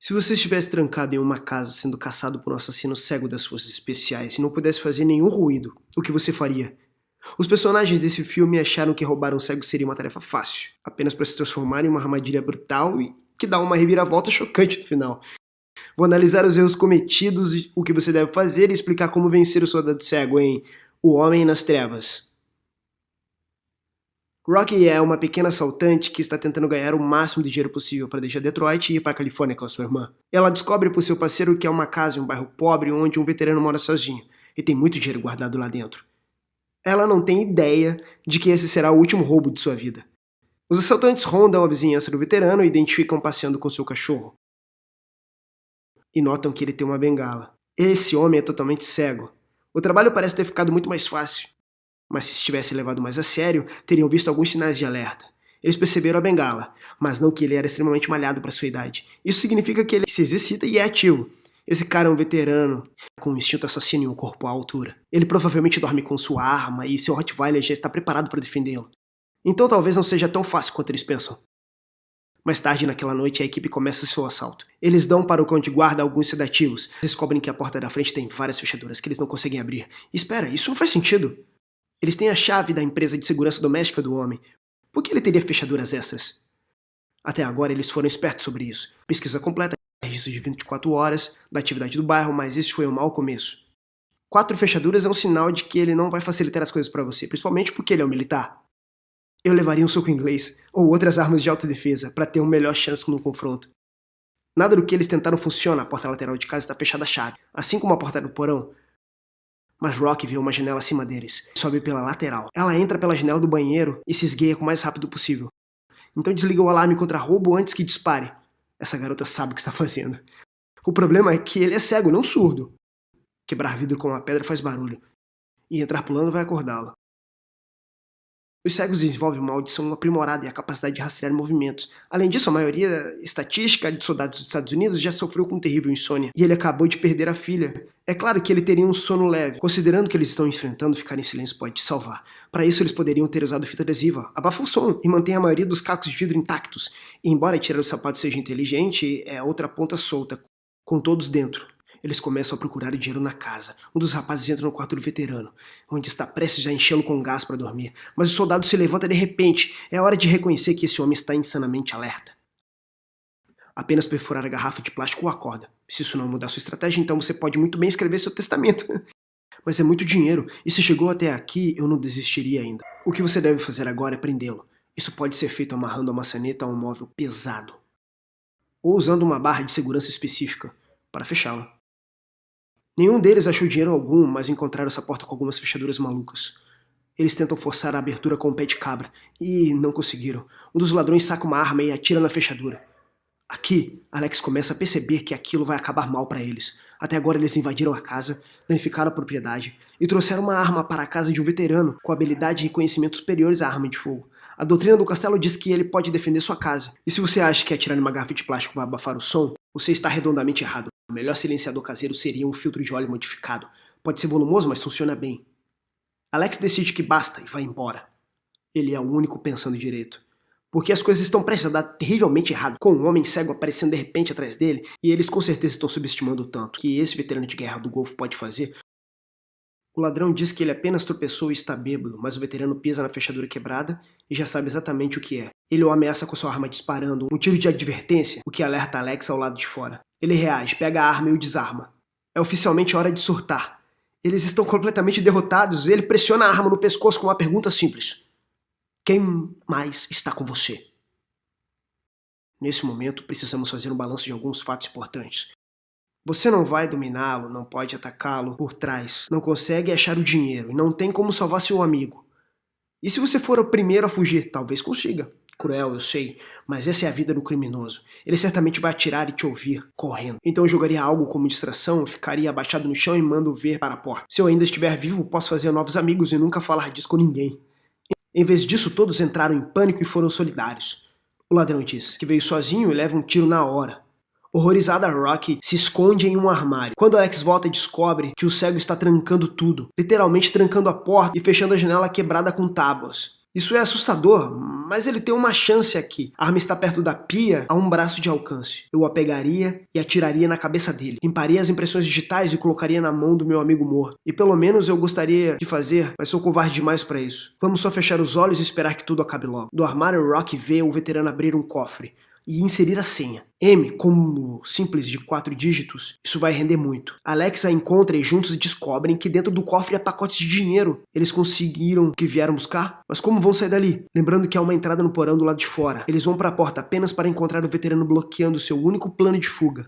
Se você estivesse trancado em uma casa sendo caçado por um assassino cego das forças especiais e não pudesse fazer nenhum ruído, o que você faria? Os personagens desse filme acharam que roubar um cego seria uma tarefa fácil, apenas para se transformar em uma armadilha brutal e que dá uma reviravolta chocante no final. Vou analisar os erros cometidos e o que você deve fazer e explicar como vencer o soldado cego em O Homem nas Trevas. Rocky é uma pequena assaltante que está tentando ganhar o máximo de dinheiro possível para deixar Detroit e ir para a Califórnia com a sua irmã. Ela descobre por seu parceiro que é uma casa em um bairro pobre onde um veterano mora sozinho e tem muito dinheiro guardado lá dentro. Ela não tem ideia de que esse será o último roubo de sua vida. Os assaltantes rondam a vizinhança do veterano e identificam passeando com seu cachorro. E notam que ele tem uma bengala. Esse homem é totalmente cego. O trabalho parece ter ficado muito mais fácil. Mas se estivessem levado mais a sério, teriam visto alguns sinais de alerta. Eles perceberam a bengala, mas não que ele era extremamente malhado para sua idade. Isso significa que ele se exercita e é ativo. Esse cara é um veterano, com um instinto assassino e um corpo à altura. Ele provavelmente dorme com sua arma e seu Rottweiler já está preparado para defendê-lo. Então talvez não seja tão fácil quanto eles pensam. Mais tarde naquela noite, a equipe começa seu assalto. Eles dão para o cão de guarda alguns sedativos. Descobrem que a porta da frente tem várias fechaduras que eles não conseguem abrir. Espera, isso não faz sentido. Eles têm a chave da empresa de segurança doméstica do homem. Por que ele teria fechaduras essas? Até agora eles foram espertos sobre isso. Pesquisa completa, registro de 24 horas da atividade do bairro, mas esse foi um mau começo. 4 fechaduras é um sinal de que ele não vai facilitar as coisas para você, principalmente porque ele é um militar. Eu levaria um soco inglês, ou outras armas de autodefesa, para ter uma melhor chance no confronto. Nada do que eles tentaram funciona, a porta lateral de casa está fechada a chave, assim como a porta do porão. Mas Rocky vê uma janela acima deles, sobe pela lateral. Ela entra pela janela do banheiro e se esgueia o mais rápido possível. Então desliga o alarme contra roubo antes que dispare. Essa garota sabe o que está fazendo. O problema é que ele é cego, não surdo. Quebrar vidro com uma pedra faz barulho, e entrar pulando vai acordá-lo. Os cegos desenvolvem uma audição aprimorada e a capacidade de rastrear movimentos. Além disso, a maioria estatística de soldados dos Estados Unidos já sofreu com terrível insônia, e ele acabou de perder a filha. É claro que ele teria um sono leve. Considerando que eles estão enfrentando, ficar em silêncio pode te salvar. Para isso, eles poderiam ter usado fita adesiva. Abafa o som e mantém a maioria dos cacos de vidro intactos. E embora tirar os sapatos seja inteligente, é outra ponta solta, com todos dentro. Eles começam a procurar o dinheiro na casa. Um dos rapazes entra no quarto do veterano, onde está prestes a enchê-lo com gás para dormir. Mas o soldado se levanta de repente. É hora de reconhecer que esse homem está insanamente alerta. Apenas perfurar a garrafa de plástico o acorda. Se isso não mudar sua estratégia, então você pode muito bem escrever seu testamento. Mas é muito dinheiro, e se chegou até aqui, eu não desistiria ainda. O que você deve fazer agora é prendê-lo. Isso pode ser feito amarrando a maçaneta a um móvel pesado, ou usando uma barra de segurança específica para fechá-la. Nenhum deles achou dinheiro algum, mas encontraram essa porta com algumas fechaduras malucas. Eles tentam forçar a abertura com um pé de cabra, e não conseguiram. Um dos ladrões saca uma arma e atira na fechadura. Aqui, Alex começa a perceber que aquilo vai acabar mal para eles. Até agora eles invadiram a casa, danificaram a propriedade e trouxeram uma arma para a casa de um veterano com habilidade e conhecimentos superiores à arma de fogo. A doutrina do castelo diz que ele pode defender sua casa. E se você acha que atirar em uma garrafa de plástico vai abafar o som, você está redondamente errado. O melhor silenciador caseiro seria um filtro de óleo modificado. Pode ser volumoso, mas funciona bem. Alex decide que basta e vai embora. Ele é o único pensando direito. Porque as coisas estão prestes a dar terrivelmente errado, com um homem cego aparecendo de repente atrás dele, e eles com certeza estão subestimando o tanto que esse veterano de guerra do Golfo pode fazer. O ladrão diz que ele apenas tropeçou e está bêbado, mas o veterano pisa na fechadura quebrada e já sabe exatamente o que é. Ele o ameaça com sua arma disparando um tiro de advertência, o que alerta Alex ao lado de fora. Ele reage, pega a arma e o desarma. É oficialmente hora de surtar. Eles estão completamente derrotados e ele pressiona a arma no pescoço com uma pergunta simples. Quem mais está com você? Nesse momento, precisamos fazer um balanço de alguns fatos importantes. Você não vai dominá-lo, não pode atacá-lo por trás, não consegue achar o dinheiro e não tem como salvar seu amigo. E se você for o primeiro a fugir, talvez consiga. Cruel, eu sei, mas essa é a vida do criminoso. Ele certamente vai atirar e te ouvir, correndo. Então eu jogaria algo como distração, ficaria abaixado no chão e mando ver para a porta. Se eu ainda estiver vivo, posso fazer novos amigos e nunca falar disso com ninguém. Em vez disso, todos entraram em pânico e foram solidários. O ladrão diz que veio sozinho e leva um tiro na hora. Horrorizada, Rocky se esconde em um armário. Quando Alex volta, descobre que o cego está trancando tudo. Literalmente trancando a porta e fechando a janela quebrada com tábuas. Isso é assustador, mas ele tem uma chance aqui. A arma está perto da pia, a um braço de alcance. Eu a pegaria e atiraria na cabeça dele. Limparia as impressões digitais e colocaria na mão do meu amigo morto. E pelo menos eu gostaria de fazer, mas sou covarde demais para isso. Vamos só fechar os olhos e esperar que tudo acabe logo. Do armário, Rocky vê o veterano abrir um cofre e inserir a senha. M, como simples de 4 dígitos, isso vai render muito. Alex a encontra e juntos descobrem que dentro do cofre há pacotes de dinheiro. Eles conseguiram o que vieram buscar? Mas como vão sair dali? Lembrando que há uma entrada no porão do lado de fora. Eles vão para a porta apenas para encontrar o veterano bloqueando seu único plano de fuga.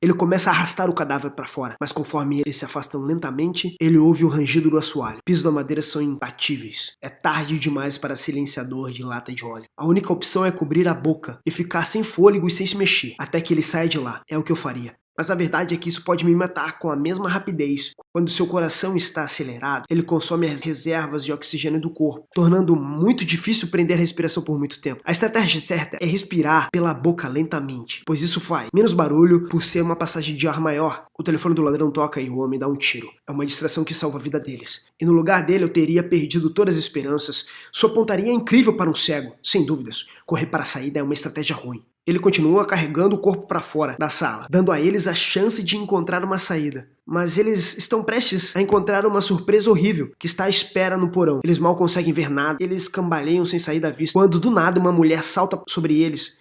Ele começa a arrastar o cadáver para fora, mas conforme eles se afastam lentamente, ele ouve o rangido do assoalho. Pisos da madeira são imbatíveis. É tarde demais para silenciador de lata de óleo. A única opção é cobrir a boca e ficar sem fôlego e sem se mexer, até que ele saia de lá. É o que eu faria. Mas a verdade é que isso pode me matar com a mesma rapidez. Quando seu coração está acelerado, ele consome as reservas de oxigênio do corpo, tornando muito difícil prender a respiração por muito tempo. A estratégia certa é respirar pela boca lentamente, pois isso faz menos barulho por ser uma passagem de ar maior. O telefone do ladrão toca e o homem dá um tiro. É uma distração que salva a vida deles. E no lugar dele eu teria perdido todas as esperanças. Sua pontaria é incrível para um cego, sem dúvidas. Correr para a saída é uma estratégia ruim. Ele continua carregando o corpo para fora da sala, dando a eles a chance de encontrar uma saída. Mas eles estão prestes a encontrar uma surpresa horrível que está à espera no porão. Eles mal conseguem ver nada, eles cambaleiam sem sair da vista, quando do nada uma mulher salta sobre eles.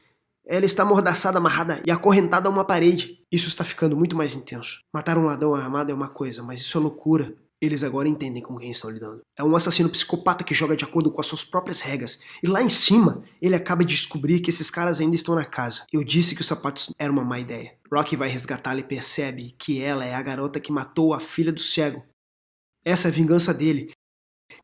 Ela está amordaçada, amarrada e acorrentada a uma parede. Isso está ficando muito mais intenso. Matar um ladrão armado é uma coisa, mas isso é loucura. Eles agora entendem com quem estão lidando. É um assassino psicopata que joga de acordo com as suas próprias regras. E lá em cima, ele acaba de descobrir que esses caras ainda estão na casa. Eu disse que os sapatos eram uma má ideia. Rocky vai resgatá-la e percebe que ela é a garota que matou a filha do cego. Essa é a vingança dele.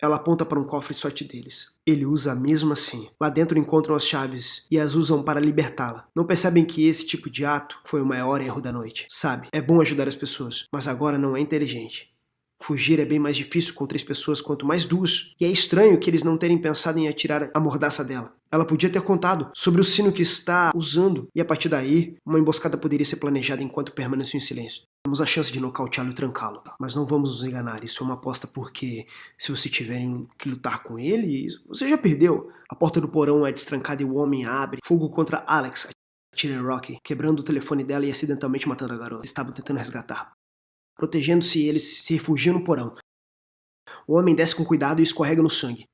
Ela aponta para um cofre de sorte deles. Ele usa a mesma senha. Lá dentro encontram as chaves e as usam para libertá-la. Não percebem que esse tipo de ato foi o maior erro da noite. Sabe, é bom ajudar as pessoas, mas agora não é inteligente. Fugir é bem mais difícil com 3 pessoas quanto mais 2. E é estranho que eles não terem pensado em atirar a mordaça dela. Ela podia ter contado sobre o sino que está usando, e a partir daí, uma emboscada poderia ser planejada enquanto permaneceu em silêncio. Temos a chance de nocauteá-lo e trancá-lo. Mas não vamos nos enganar, isso é uma aposta porque se você tiverem que lutar com ele, você já perdeu. A porta do porão é destrancada e o homem abre. Fogo contra Alex. Atira em Rocky, quebrando o telefone dela e acidentalmente matando a garota. Eles estavam tentando resgatar. Protegendo-se, eles se refugiam no porão. O homem desce com cuidado e escorrega no sangue.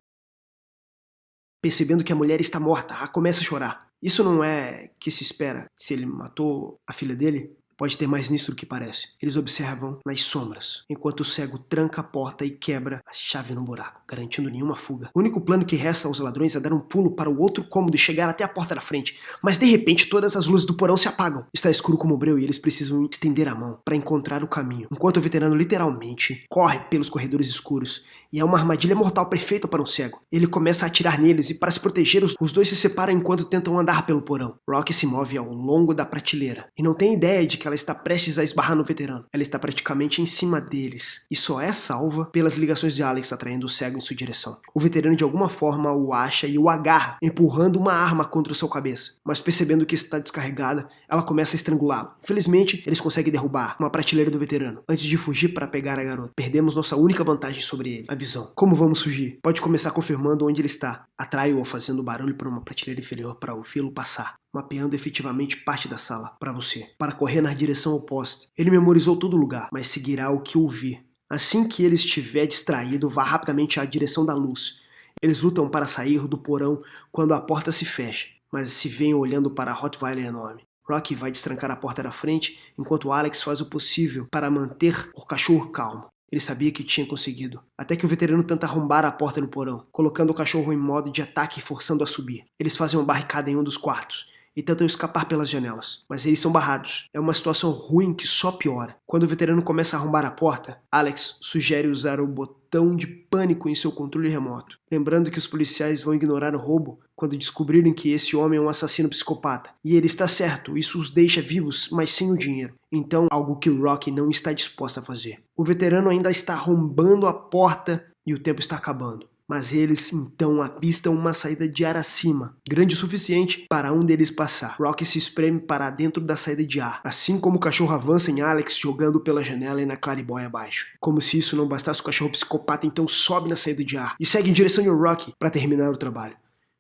Percebendo que a mulher está morta, começa a chorar. Isso não é que se espera. Se ele matou a filha dele, pode ter mais nisso do que parece. Eles observam nas sombras, enquanto o cego tranca a porta e quebra a chave no buraco, garantindo nenhuma fuga. O único plano que resta aos ladrões é dar um pulo para o outro cômodo e chegar até a porta da frente. Mas de repente todas as luzes do porão se apagam. Está escuro como breu e eles precisam estender a mão para encontrar o caminho. Enquanto o veterano literalmente corre pelos corredores escuros. E é uma armadilha mortal perfeita para um cego. Ele começa a atirar neles e para se proteger os dois se separam enquanto tentam andar pelo porão. Rocky se move ao longo da prateleira e não tem ideia de que ela está prestes a esbarrar no veterano. Ela está praticamente em cima deles e só é salva pelas ligações de Alex atraindo o cego em sua direção. O veterano de alguma forma o acha e o agarra, empurrando uma arma contra sua cabeça. Mas percebendo que está descarregada, ela começa a estrangulá-lo. Infelizmente, eles conseguem derrubar uma prateleira do veterano antes de fugir para pegar a garota. Perdemos nossa única vantagem sobre ele, a visão. Como vamos fugir? Pode começar confirmando onde ele está. Atraio-o fazendo barulho para uma prateleira inferior para ouvi-lo passar, mapeando efetivamente parte da sala para você, para correr na direção oposta. Ele memorizou todo o lugar, mas seguirá o que ouvir. Assim que ele estiver distraído, vá rapidamente à direção da luz. Eles lutam para sair do porão quando a porta se fecha, mas se veem olhando para a Rottweiler enorme. Rocky vai destrancar a porta da frente, enquanto Alex faz o possível para manter o cachorro calmo. Ele sabia que tinha conseguido, até que o veterano tenta arrombar a porta do porão, colocando o cachorro em modo de ataque e forçando a subir. Eles fazem uma barricada em um dos quartos e tentam escapar pelas janelas, mas eles são barrados. É uma situação ruim que só piora. Quando o veterano começa a arrombar a porta, Alex sugere usar o botão de pânico em seu controle remoto, lembrando que os policiais vão ignorar o roubo quando descobrirem que esse homem é um assassino psicopata. E ele está certo, isso os deixa vivos, mas sem o dinheiro. Então, algo que Rocky não está disposto a fazer. O veterano ainda está arrombando a porta e o tempo está acabando. Mas eles então avistam uma saída de ar acima, grande o suficiente para um deles passar. Rocky se espreme para dentro da saída de ar, assim como o cachorro avança em Alex jogando pela janela e na clariboia abaixo. Como se isso não bastasse, o cachorro psicopata então sobe na saída de ar e segue em direção de Rocky para terminar o trabalho.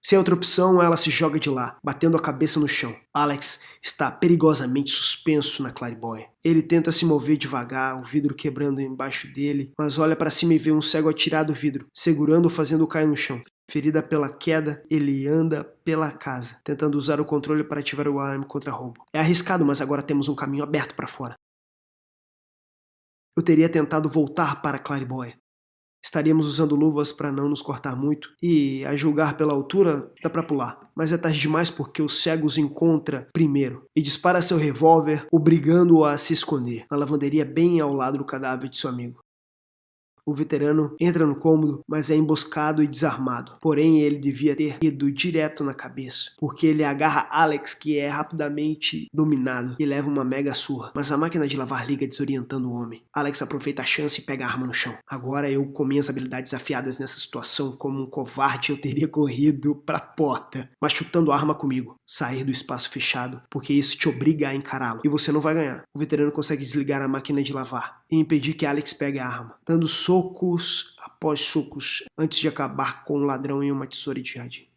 Sem outra opção, ela se joga de lá, batendo a cabeça no chão. Alex está perigosamente suspenso na clariboia. Ele tenta se mover devagar, o vidro quebrando embaixo dele, mas olha para cima e vê um cego atirar do vidro, segurando-o, fazendo-o cair no chão. Ferida pela queda, ele anda pela casa, tentando usar o controle para ativar o alarme contra roubo. É arriscado, mas agora temos um caminho aberto para fora. Eu teria tentado voltar para a clariboia. Estaríamos usando luvas para não nos cortar muito, e, a julgar pela altura, dá para pular. Mas é tarde demais porque o cego os encontra primeiro e dispara seu revólver, obrigando-o a se esconder, na lavanderia bem ao lado do cadáver de seu amigo. O veterano entra no cômodo, mas é emboscado e desarmado. Porém, ele devia ter ido direto na cabeça, porque ele agarra Alex, que é rapidamente dominado, e leva uma mega surra. Mas a máquina de lavar liga, desorientando o homem. Alex aproveita a chance e pega a arma no chão. Agora eu, com minhas habilidades afiadas nessa situação, como um covarde, eu teria corrido pra porta, mas chutando a arma comigo. Sair do espaço fechado, porque isso te obriga a encará-lo, e você não vai ganhar. O veterano consegue desligar a máquina de lavar e impedir que Alex pegue a arma, dando socos após socos antes de acabar com o ladrão em uma tesoura de jardim.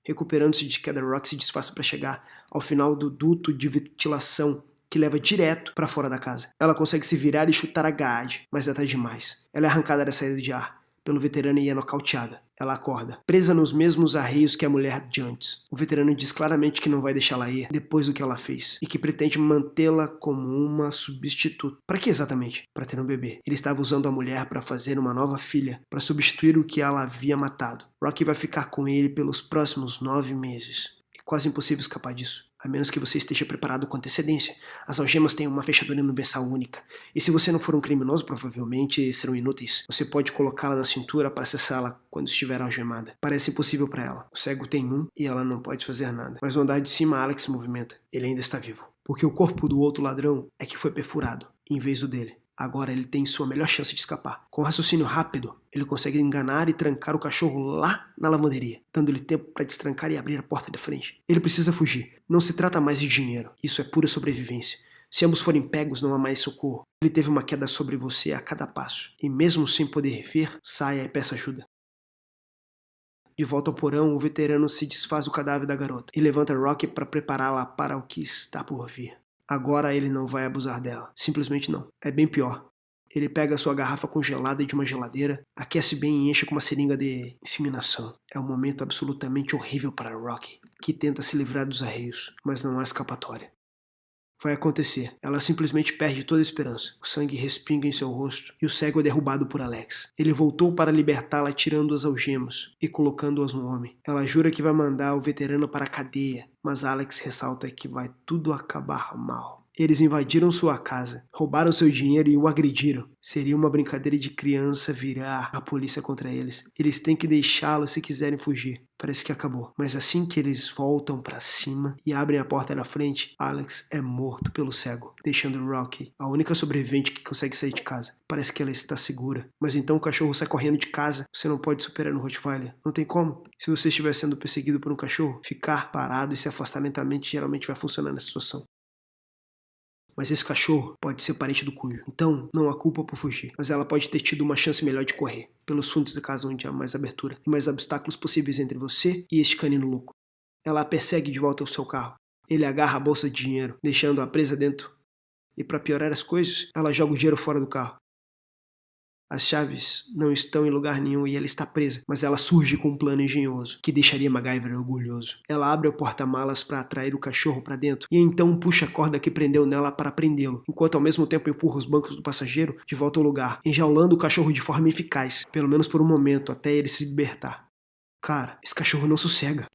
Recuperando-se de queda, Rock se disfarça para chegar ao final do duto de ventilação que leva direto para fora da casa. Ela consegue se virar e chutar a grade, mas é tarde demais. Ela é arrancada da saída de ar pelo veterano e é nocauteada. Ela acorda, presa nos mesmos arreios que a mulher de antes. O veterano diz claramente que não vai deixá-la ir depois do que ela fez e que pretende mantê-la como uma substituta. Para que exatamente? Para ter um bebê. Ele estava usando a mulher para fazer uma nova filha, para substituir o que ela havia matado. Rocky vai ficar com ele pelos próximos 9 meses. É quase impossível escapar disso, a menos que você esteja preparado com antecedência. As algemas têm uma fechadura universal única, e se você não for um criminoso, provavelmente serão inúteis. Você pode colocá-la na cintura para acessá-la quando estiver algemada. Parece impossível para ela. O cego tem um e ela não pode fazer nada. Mas no andar de cima, Alex se movimenta. Ele ainda está vivo, porque o corpo do outro ladrão é que foi perfurado, em vez do dele. Agora ele tem sua melhor chance de escapar. Com raciocínio rápido, ele consegue enganar e trancar o cachorro lá na lavanderia, dando-lhe tempo para destrancar e abrir a porta de frente. Ele precisa fugir. Não se trata mais de dinheiro. Isso é pura sobrevivência. Se ambos forem pegos, não há mais socorro. Ele teve uma queda sobre você a cada passo. E mesmo sem poder ver, saia e peça ajuda. De volta ao porão, o veterano se desfaz do cadáver da garota e levanta Rocky para prepará-la para o que está por vir. Agora ele não vai abusar dela. Simplesmente não. É bem pior. Ele pega sua garrafa congelada de uma geladeira, aquece bem e enche com uma seringa de inseminação. É um momento absolutamente horrível para Rocky, que tenta se livrar dos arreios, mas não há escapatória. Vai acontecer. Ela simplesmente perde toda a esperança. O sangue respinga em seu rosto e o cego é derrubado por Alex. Ele voltou para libertá-la tirando as algemas e colocando-as no homem. Ela jura que vai mandar o veterano para a cadeia, mas Alex ressalta que vai tudo acabar mal. Eles invadiram sua casa, roubaram seu dinheiro e o agrediram. Seria uma brincadeira de criança virar a polícia contra eles. Eles têm que deixá-lo se quiserem fugir. Parece que acabou. Mas assim que eles voltam para cima e abrem a porta da frente, Alex é morto pelo cego, deixando Rocky, a única sobrevivente que consegue sair de casa. Parece que ela está segura. Mas então o cachorro sai correndo de casa. Você não pode superar no Rottweiler. Não tem como. Se você estiver sendo perseguido por um cachorro, ficar parado e se afastar lentamente geralmente vai funcionar nessa situação. Mas esse cachorro pode ser parente do Cujo, então não há culpa por fugir. Mas ela pode ter tido uma chance melhor de correr, pelos fundos da casa onde há mais abertura e mais obstáculos possíveis entre você e este canino louco. Ela a persegue de volta ao seu carro. Ele agarra a bolsa de dinheiro, deixando-a presa dentro. E para piorar as coisas, ela joga o dinheiro fora do carro. As chaves não estão em lugar nenhum e ela está presa, mas ela surge com um plano engenhoso, que deixaria MacGyver orgulhoso. Ela abre o porta-malas para atrair o cachorro para dentro e então puxa a corda que prendeu nela para prendê-lo, enquanto ao mesmo tempo empurra os bancos do passageiro de volta ao lugar, enjaulando o cachorro de forma eficaz, pelo menos por um momento, até ele se libertar. Cara, esse cachorro não sossega.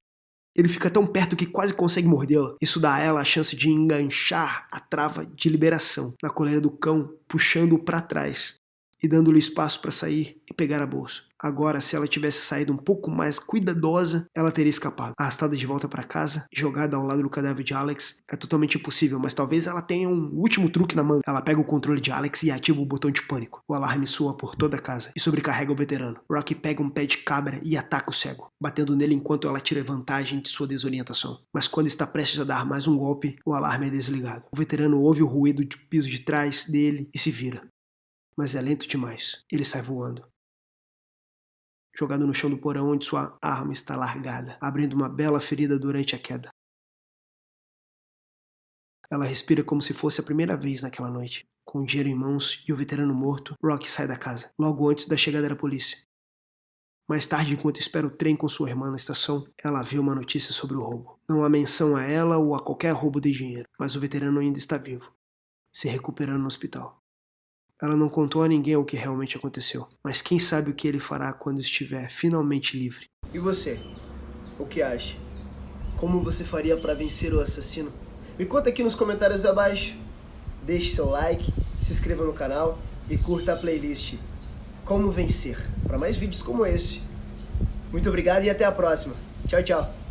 Ele fica tão perto que quase consegue mordê-la. Isso dá a ela a chance de enganchar a trava de liberação na coleira do cão, puxando-o para trás. e dando-lhe espaço para sair e pegar a bolsa. Agora, se ela tivesse saído um pouco mais cuidadosa, ela teria escapado. Arrastada de volta para casa, jogada ao lado do cadáver de Alex, é totalmente impossível, mas talvez ela tenha um último truque na mão. Ela pega o controle de Alex e ativa o botão de pânico. O alarme soa por toda a casa e sobrecarrega o veterano. Rocky pega um pé de cabra e ataca o cego, batendo nele enquanto ela tira vantagem de sua desorientação. Mas quando está prestes a dar mais um golpe, o alarme é desligado. O veterano ouve o ruído de piso de trás dele e se vira. Mas é lento demais. Ele sai voando, jogado no chão do porão onde sua arma está largada, abrindo uma bela ferida durante a queda. Ela respira como se fosse a primeira vez naquela noite. Com o dinheiro em mãos e o veterano morto, Rocky sai da casa, logo antes da chegada da polícia. Mais tarde, enquanto espera o trem com sua irmã na estação, ela vê uma notícia sobre o roubo. Não há menção a ela ou a qualquer roubo de dinheiro, mas o veterano ainda está vivo, se recuperando no hospital. Ela não contou a ninguém o que realmente aconteceu, mas quem sabe o que ele fará quando estiver finalmente livre. E você? O que acha? Como você faria para vencer o assassino? Me conta aqui nos comentários abaixo. Deixe seu like, se inscreva no canal e curta a playlist Como Vencer, para mais vídeos como esse. Muito obrigado e até a próxima. Tchau, tchau.